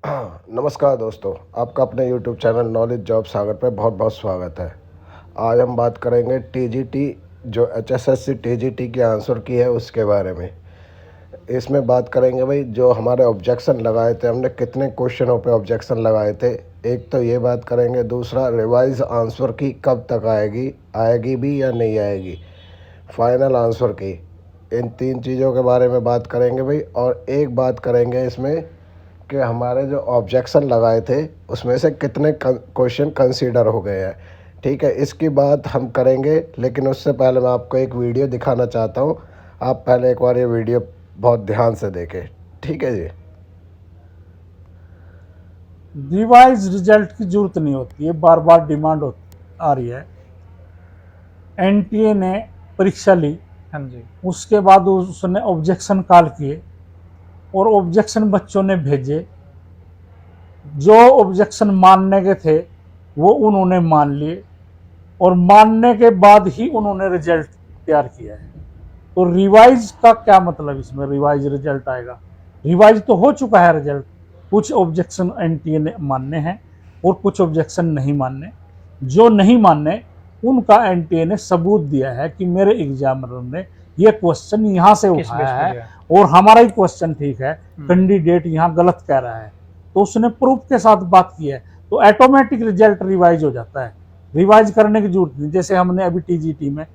नमस्कार दोस्तों, आपका अपने YouTube चैनल नॉलेज जॉब सागर पे बहुत बहुत स्वागत है। आज हम बात करेंगे टीजीटी, जो एचएसएससी टीजीटी के आंसर की है उसके बारे में। इसमें बात करेंगे भाई, जो हमारे ऑब्जेक्शन लगाए थे, हमने कितने क्वेश्चनों पे ऑब्जेक्शन लगाए थे। एक तो ये बात करेंगे, दूसरा रिवाइज आंसर की कब तक आएगी भी या नहीं आएगी, फाइनल आंसर की। इन तीन चीज़ों के बारे में बात करेंगे भाई। और एक बात करेंगे इसमें कि हमारे जो ऑब्जेक्शन लगाए थे उसमें से कितने क्वेश्चन कंसीडर हो गए हैं। ठीक है, इसकी बात हम करेंगे, लेकिन उससे पहले मैं आपको एक वीडियो दिखाना चाहता हूँ। आप पहले एक बार ये वीडियो बहुत ध्यान से देखें। ठीक है जी। रिवाइज रिजल्ट की जरूरत नहीं होती है, बार बार डिमांड आ रही है। एनटीए ने परीक्षा ली, हाँ जी। उसके बाद उसने ऑब्जेक्शन कॉल किए और ऑब्जेक्शन बच्चों ने भेजे। जो ऑब्जेक्शन मानने के थे वो उन्होंने मान लिए और मानने के बाद ही उन्होंने रिजल्ट तैयार किया है। तो रिवाइज का क्या मतलब, इसमें रिवाइज रिजल्ट आएगा? रिवाइज तो हो चुका है रिजल्ट। कुछ ऑब्जेक्शन एनटीए ने मानने हैं और कुछ ऑब्जेक्शन नहीं मानने। जो नहीं मानने उनका एनटीए ने सबूत दिया है कि मेरे एग्जामिनर ने ये क्वेश्चन यहाँ से उठाया है और हमारा ही क्वेश्चन ठीक है, कैंडिडेट यहाँ गलत कह रहा है। तो उसने प्रूफ के साथ बात की है, तो ऑटोमेटिक रिजल्ट रिवाइज हो जाता है। रिवाइज करने की जरूरत नहीं। जैसे हमने अभी टीजीटी में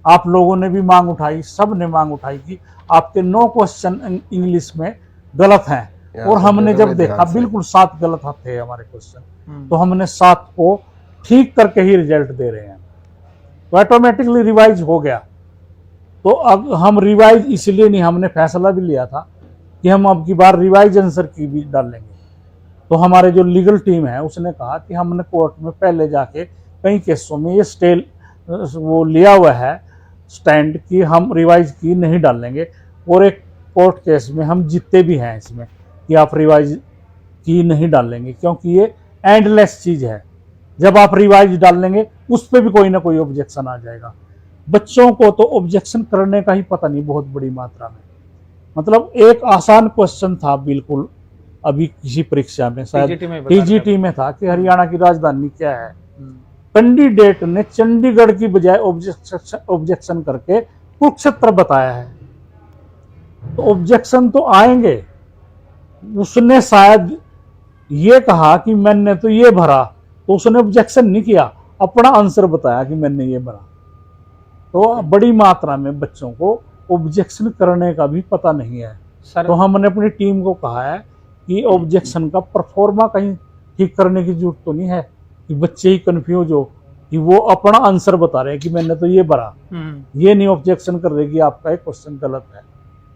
आप लोगों ने भी मांग उठाई, सब ने मांग उठाई कि आपके 9 क्वेश्चन इंग्लिश में गलत हैं, और हमने जब देखा बिल्कुल 7 गलत थे हमारे क्वेश्चन, तो हमने 7 को ठीक करके ही रिजल्ट दे रहे हैं। तो ऑटोमेटिकली रिवाइज हो गया। तो अब हम रिवाइज इसलिए नहीं, हमने फैसला भी लिया था कि हम अब की बार रिवाइज आंसर की भी डालेंगे। तो हमारे जो लीगल टीम है उसने कहा कि हमने कोर्ट में पहले जाके कई केसों में ये स्टे वो लिया हुआ है स्टैंड कि हम रिवाइज की नहीं डालेंगे, और एक कोर्ट केस में हम जीते भी हैं इसमें कि आप रिवाइज की नहीं डालेंगे, क्योंकि ये एंडलेस चीज़ है। जब आप रिवाइज डालेंगे उस पर भी कोई ना कोई ऑब्जेक्शन आ जाएगा। बच्चों को तो ऑब्जेक्शन करने का ही पता नहीं, बहुत बड़ी मात्रा में। मतलब एक आसान क्वेश्चन था बिल्कुल, अभी किसी परीक्षा में शायद टीजीटी में था कि हरियाणा की राजधानी क्या है। कैंडिडेट ने चंडीगढ़ की बजाय ऑब्जेक्शन करके कुरुक्षेत्र बताया है। तो ऑब्जेक्शन तो आएंगे। उसने शायद ये कहा कि मैंने तो ये भरा, तो उसने ऑब्जेक्शन नहीं किया, अपना आंसर बताया कि मैंने ये भरा। तो बड़ी मात्रा में बच्चों को ऑब्जेक्शन करने का भी पता नहीं है सर। तो हमने अपनी टीम को कहा है कि ऑब्जेक्शन का परफॉर्मा कहीं ठीक करने की जरूरत तो नहीं है कि बच्चे ही कंफ्यूज हो कि वो अपना आंसर बता रहे हैं कि मैंने तो ये भरा, ये नहीं ऑब्जेक्शन कर रहे कि आपका एक क्वेश्चन गलत है।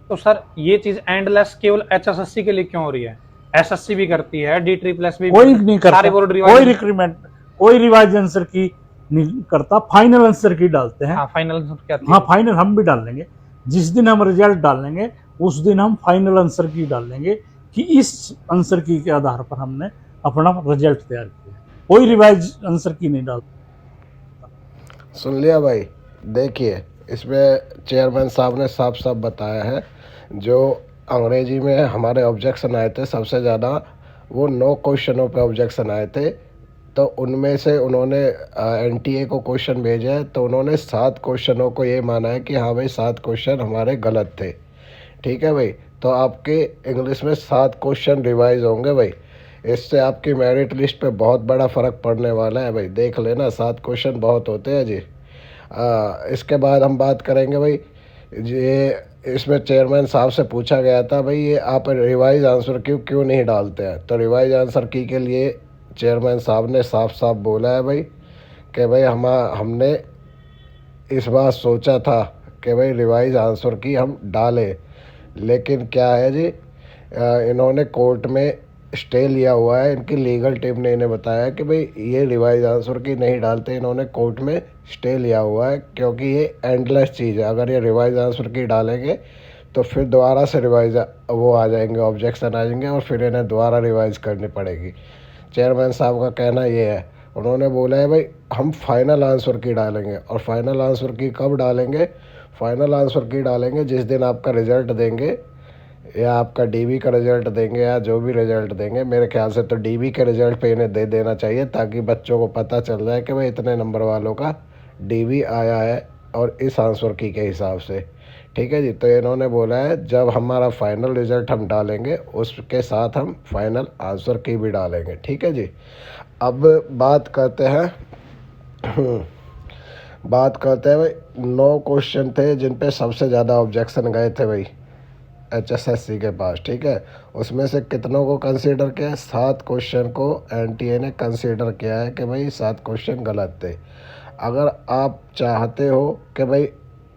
तो सर ये चीज एंडलेस केवल एचएसएससी के लिए क्यों हो रही है? एसएससी भी करती है, डी ट्रिपल भी, कोई नहीं करता, कोई रिक्रूटमेंट, कोई रिवाइज आंसर की नहीं करता, फाइनल आंसर की डालते हैं। फाइनल आंसर क्या? हाँ, फाइनल हम भी डालेंगे। जिस दिन हम रिजल्ट डालेंगे उस दिन हम फाइनल आंसर की डालेंगे कि इस आंसर की के आधार पर हमने अपना रिजल्ट तैयार किया। कोई रिवाइज आंसर की नहीं डालता। सुन लिया भाई। देखिए, इसमें चेयरमैन साहब ने साफ साफ बताया है, जो अंग्रेजी में हमारे ऑब्जेक्शन आए थे सबसे ज़्यादा, वो 9 क्वेश्चनों पे ऑब्जेक्शन आए थे। तो उनमें से उन्होंने एनटीए को क्वेश्चन भेजे हैं, तो उन्होंने 7 क्वेश्चनों को ये माना है कि हाँ भाई 7 क्वेश्चन हमारे गलत थे। ठीक है भाई, तो आपके इंग्लिश में 7 क्वेश्चन रिवाइज होंगे भाई। इससे आपकी मेरिट लिस्ट पे बहुत बड़ा फ़र्क पड़ने वाला है भाई, देख लेना। 7 क्वेश्चन बहुत होते हैं जी। इसके बाद हम बात करेंगे भाई, ये इसमें चेयरमैन साहब से पूछा गया था भाई, ये आप रिवाइज आंसर क्यों नहीं डालते हैं। तो रिवाइज आंसर की के लिए चेयरमैन साहब ने साफ साफ बोला है भाई कि भाई हमने इस बार सोचा था कि भाई रिवाइज आंसर की हम डालें, लेकिन क्या है जी, इन्होंने कोर्ट में स्टे लिया हुआ है। इनकी लीगल टीम ने इन्हें बताया कि भाई ये रिवाइज आंसर की नहीं डालते, इन्होंने कोर्ट में स्टे लिया हुआ है, क्योंकि ये एंडलेस चीज़ है। अगर ये रिवाइज आंसर की डालेंगे तो फिर दोबारा से रिवाइज वो आ जाएंगे, ऑब्जेक्शन आ जाएंगे, और फिर इन्हें दोबारा रिवाइज करनी पड़ेगी। चेयरमैन साहब का कहना ये है, उन्होंने बोला है भाई हम फाइनल आंसर की डालेंगे। और फाइनल आंसर की कब डालेंगे? फाइनल आंसर की डालेंगे जिस दिन आपका रिज़ल्ट देंगे या आपका डीवी का रिज़ल्ट देंगे या जो भी रिज़ल्ट देंगे, मेरे ख्याल से तो डीवी के रिज़ल्ट पे इन्हें दे देना चाहिए, ताकि बच्चों को पता चल जाए कि भाई इतने नंबर वालों का डीवी आया है और इस आंसर की के हिसाब से। ठीक है जी। तो इन्होंने बोला है जब हमारा फाइनल रिज़ल्ट हम डालेंगे उसके साथ हम फाइनल आंसर की भी डालेंगे। ठीक है जी। अब बात करते हैं बात करते हैं भाई, 9 क्वेश्चन थे जिन पे सबसे ज़्यादा ऑब्जेक्शन गए थे भाई HSSC के पास। ठीक है। उसमें से कितनों को कंसीडर किया है? 7 क्वेश्चन को NTA ने कंसीडर किया है कि भाई 7 क्वेश्चन गलत थे। अगर आप चाहते हो कि भाई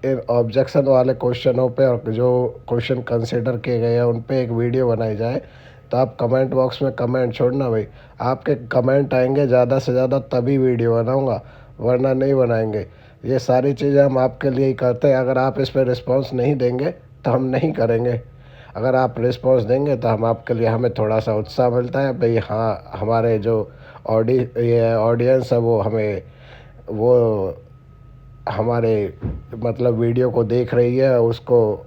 इन ऑब्जेक्शन वाले क्वेश्चनों पे और जो क्वेश्चन कंसीडर किए गए हैं उन पे एक वीडियो बनाई जाए, तो आप कमेंट बॉक्स में कमेंट छोड़ना भाई। आपके कमेंट आएंगे ज़्यादा से ज़्यादा तभी वीडियो बनाऊँगा, वरना नहीं बनाएंगे। ये सारी चीज़ें हम आपके लिए ही करते हैं। अगर आप इस पर रिस्पॉन्स नहीं देंगे तो हम नहीं करेंगे। अगर आप रिस्पॉन्स देंगे तो हम आपके लिए, हमें थोड़ा सा उत्साह मिलता है भाई, हाँ हमारे जो ऑडियंस है वो हमें, वो हमारे मतलब वीडियो को देख रही है, उसको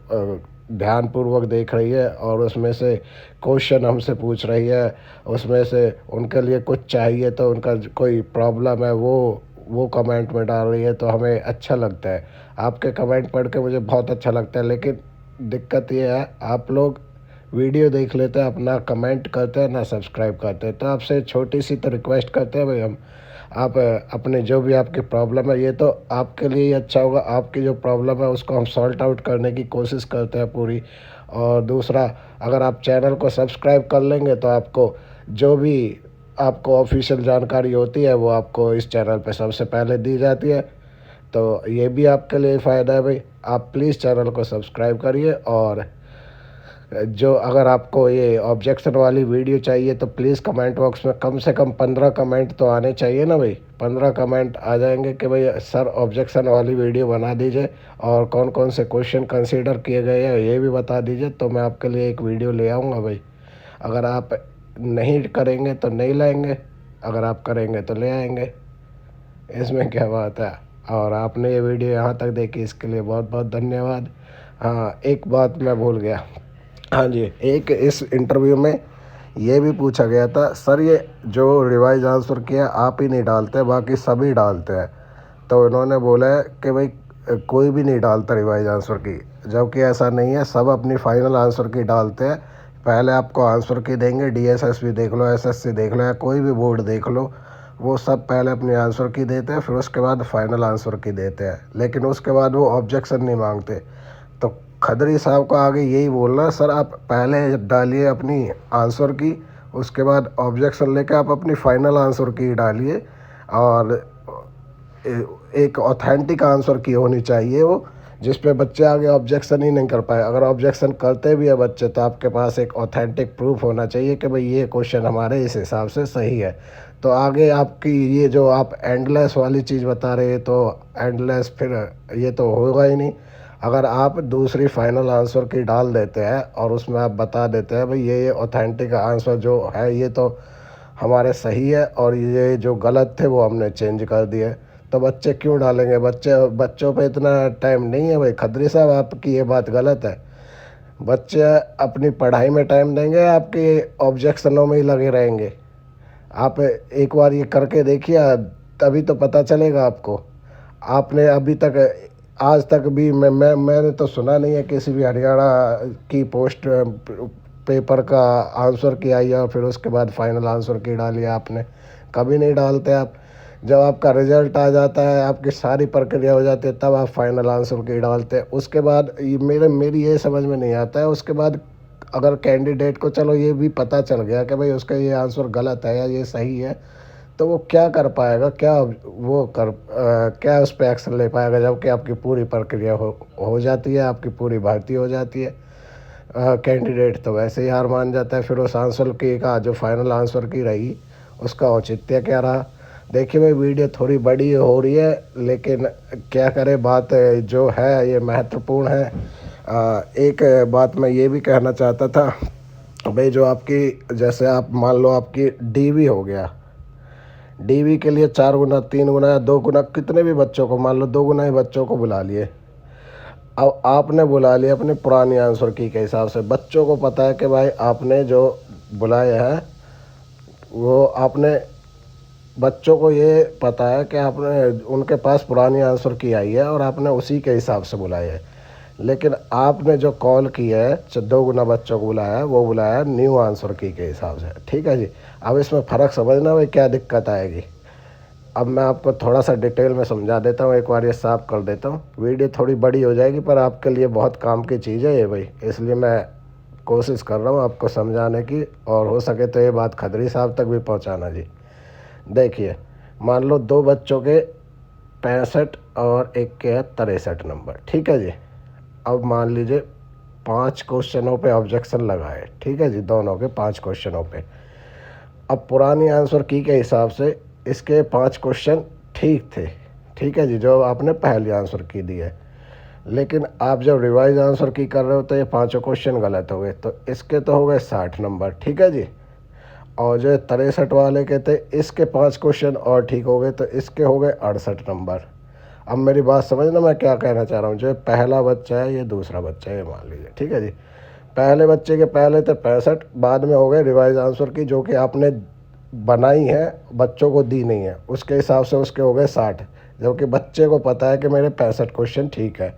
ध्यानपूर्वक देख रही है और उसमें से क्वेश्चन हमसे पूछ रही है, उसमें से उनके लिए कुछ चाहिए तो उनका कोई प्रॉब्लम है वो कमेंट में डाल रही है, तो हमें अच्छा लगता है। आपके कमेंट पढ़ के मुझे बहुत अच्छा लगता है। लेकिन दिक्कत ये है, आप लोग वीडियो देख लेते हैं, अपना कमेंट करते हैं ना सब्सक्राइब करते हैं। तो आपसे छोटी सी तो रिक्वेस्ट करते हैं भाई हम, आप अपने जो भी आपकी प्रॉब्लम है, ये तो आपके लिए ही अच्छा होगा। आपकी जो प्रॉब्लम है उसको हम सॉल्ट आउट करने की कोशिश करते हैं पूरी। और दूसरा, अगर आप चैनल को सब्सक्राइब कर लेंगे तो आपको जो भी आपको ऑफिशियल जानकारी होती है वो आपको इस चैनल पे सबसे पहले दी जाती है। तो ये भी आपके लिए फ़ायदा है भाई। आप प्लीज़ चैनल को सब्सक्राइब करिए। और जो अगर आपको ये ऑब्जेक्शन वाली वीडियो चाहिए तो प्लीज़ कमेंट बॉक्स में कम से कम 15 कमेंट तो आने चाहिए ना भाई। 15 कमेंट आ जाएंगे कि भाई सर ऑब्जेक्शन वाली वीडियो बना दीजिए और कौन कौन से क्वेश्चन कंसीडर किए गए हैं ये भी बता दीजिए, तो मैं आपके लिए एक वीडियो ले आऊँगा भाई। अगर आप नहीं करेंगे तो नहीं लाएंगे, अगर आप करेंगे तो ले आएंगे, इसमें क्या बात है। और आपने ये वीडियो यहाँ तक देखी इसके लिए बहुत बहुत धन्यवाद। हाँ, एक बात मैं भूल गया। हाँ जी, एक इस इंटरव्यू में ये भी पूछा गया था, सर ये जो रिवाइज आंसर किया आप ही नहीं डालते, बाकी सभी डालते हैं। तो इन्होंने बोला है कि भाई कोई भी नहीं डालता रिवाइज आंसर की, जबकि ऐसा नहीं है, सब अपनी फाइनल आंसर की डालते हैं। पहले आपको आंसर की देंगे, DSSB देख लो, SSC देख लो या कोई भी बोर्ड देख लो, वो सब पहले अपनी आंसर की देते हैं, फिर उसके बाद फाइनल आंसर की देते हैं। लेकिन उसके बाद वो ऑब्जेक्शन नहीं मांगते। तो खदरी साहब को आगे यही बोलना, सर आप पहले डालिए अपनी आंसर की, उसके बाद ऑब्जेक्शन लेकर आप अपनी फाइनल आंसर की डालिए। और एक ऑथेंटिक आंसर की होनी चाहिए वो, जिस पे बच्चे आगे ऑब्जेक्शन ही नहीं कर पाए। अगर ऑब्जेक्शन करते भी है बच्चे तो आपके पास एक ऑथेंटिक प्रूफ होना चाहिए कि भाई ये क्वेश्चन हमारे इस हिसाब से सही है। तो आगे आपकी ये जो आप एंडलेस वाली चीज़ बता रहे हैं, तो एंडलेस फिर ये तो होगा ही नहीं। अगर आप दूसरी फाइनल आंसर की डाल देते हैं और उसमें आप बता देते हैं भाई ये ऑथेंटिक आंसर जो है ये तो हमारे सही है और ये जो गलत थे वो हमने चेंज कर दिए, तो बच्चे क्यों डालेंगे? बच्चों पे इतना टाइम नहीं है भाई। खदरी साहब आपकी ये बात गलत है। बच्चे अपनी पढ़ाई में टाइम देंगे, आपके ऑब्जेक्शनों में ही लगे रहेंगे। आप एक बार ये करके देखिए, तभी तो पता चलेगा आपको। आपने अभी तक आज तक भी मैंने तो सुना नहीं है किसी भी हरियाणा की पोस्ट पेपर का आंसर की आई और फिर उसके बाद फाइनल आंसर की डाली आपने, कभी नहीं डालते आप। जब आपका रिजल्ट आ जाता है, आपकी सारी प्रक्रिया हो जाती है, तब आप फाइनल आंसर की डालते हैं। उसके बाद मेरी ये समझ में नहीं आता है, उसके बाद अगर कैंडिडेट को चलो ये भी पता चल गया कि भाई उसका ये आंसर गलत है या ये सही है, तो वो क्या कर पाएगा, क्या उस पर एक्शन ले पाएगा, जबकि आपकी पूरी प्रक्रिया हो जाती है, आपकी पूरी भर्ती हो जाती है। कैंडिडेट तो वैसे ही हार मान जाता है। फिर उस आंसर की का जो फाइनल आंसर की रही उसका औचित्य क्या रहा? देखिए भाई, वीडियो थोड़ी बड़ी हो रही है, लेकिन क्या करें, बात जो है ये महत्वपूर्ण है। एक बात मैं ये भी कहना चाहता था भाई, जो आपकी जैसे आप मान लो आपकी डीवी हो गया, डीवी के लिए 4 गुना 3 गुना या 2 गुना कितने भी बच्चों को, मान लो 2 गुना ही बच्चों को बुला लिए, अब आपने बुला लिया अपनी पुरानी आंसर की के हिसाब से। बच्चों को पता है कि भाई आपने जो बुलाया है वो आपने, बच्चों को ये पता है कि आपने उनके पास पुरानी आंसर की आई है और आपने उसी के हिसाब से बुलाया है। लेकिन आपने जो कॉल की है 2 गुना बच्चों को बुलाया है, वो बुलाया है न्यू आंसर की के हिसाब से। ठीक है जी। अब इसमें फ़र्क समझना भाई क्या दिक्कत आएगी। अब मैं आपको थोड़ा सा डिटेल में समझा देता हूँ, एक बार ये साफ कर देता हूँ। वीडियो थोड़ी बड़ी हो जाएगी पर आपके लिए बहुत काम की चीज़ है ये भाई, इसलिए मैं कोशिश कर रहा हूँ आपको समझाने की, और हो सके तो ये बात खदरी साहब तक भी पहुँचाना जी। देखिए, मान लो 2 बच्चों के 65 और एक के है 63 नंबर। ठीक है जी। अब मान लीजिए 5 क्वेश्चनों पे ऑब्जेक्शन लगाए। ठीक है जी, दोनों के 5 क्वेश्चनों पे। अब पुरानी आंसर की के हिसाब से इसके 5 क्वेश्चन ठीक थे। ठीक है जी, जो आपने पहली आंसर की दी है। लेकिन आप जब रिवाइज आंसर की कर रहे हो तो ये 5 क्वेश्चन गलत हो गए, तो इसके तो हो गए 60 नंबर। ठीक है जी। और जो 63 वाले के थे इसके 5 क्वेश्चन और ठीक हो गए, तो इसके हो गए 68 नंबर। अब मेरी बात समझना मैं क्या कहना चाह रहा हूँ। जो पहला बच्चा है ये दूसरा बच्चा है, ये मान लीजिए। ठीक है जी। पहले बच्चे के पहले थे 65, बाद में हो गए रिवाइज आंसर की जो कि आपने बनाई है, बच्चों को दी नहीं है, उसके हिसाब से उसके हो गए 60, जबकि बच्चे को पता है कि मेरे 65 क्वेश्चन ठीक है।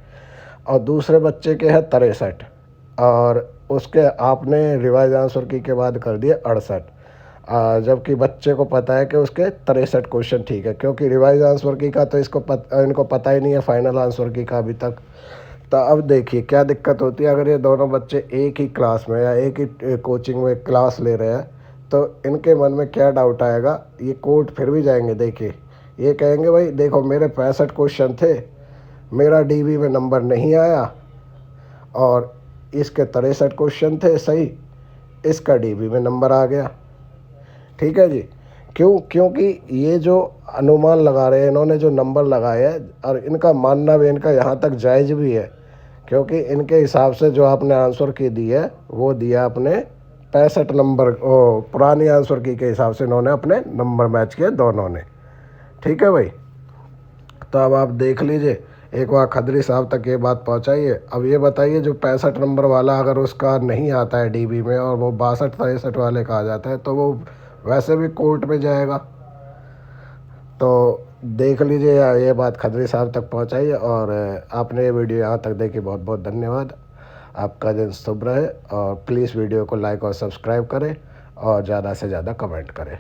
और दूसरे बच्चे के है 63 और उसके आपने रिवाइज आंसर की के बाद कर दिए 68, जबकि बच्चे को पता है कि उसके 63 क्वेश्चन ठीक है, क्योंकि रिवाइज आंसर की का तो इनको पता ही नहीं है फाइनल आंसर की का अभी तक। तो अब देखिए क्या दिक्कत होती है, अगर ये दोनों बच्चे एक ही क्लास में या एक ही कोचिंग में क्लास ले रहे हैं तो इनके मन में क्या डाउट आएगा, ये कोर्ट फिर भी जाएंगे। देखिए, ये कहेंगे भाई देखो मेरे 65 क्वेश्चन थे, मेरा डीबी में नंबर नहीं आया, और इसके 63 क्वेश्चन थे सही, इसका डीबी में नंबर आ गया। ठीक है जी। क्योंकि ये जो अनुमान लगा रहे हैं इन्होंने, जो नंबर लगाए हैं, और इनका मानना भी इनका यहाँ तक जायज़ भी है, क्योंकि इनके हिसाब से जो आपने आंसर की दी है वो दिया आपने 65 नंबर, पुरानी आंसर की के हिसाब से इन्होंने अपने नंबर मैच किए दोनों ने। ठीक है भाई। तो अब आप देख लीजिए, एक बार खदरी साहब तक ये बात पहुंचाइए। अब ये बताइए जो 65 नंबर वाला अगर उसका नहीं आता है डीबी में और वो 62-63 वाले का आ जाता है तो वो वैसे भी कोर्ट में जाएगा। तो देख लीजिए, ये बात खदरी साहब तक पहुंचाइए। और आपने ये वीडियो यहाँ तक देखी, बहुत बहुत धन्यवाद। आपका दिन शुभ रहे, और प्लीज़ वीडियो को लाइक और सब्सक्राइब करें और ज़्यादा से ज़्यादा कमेंट करें।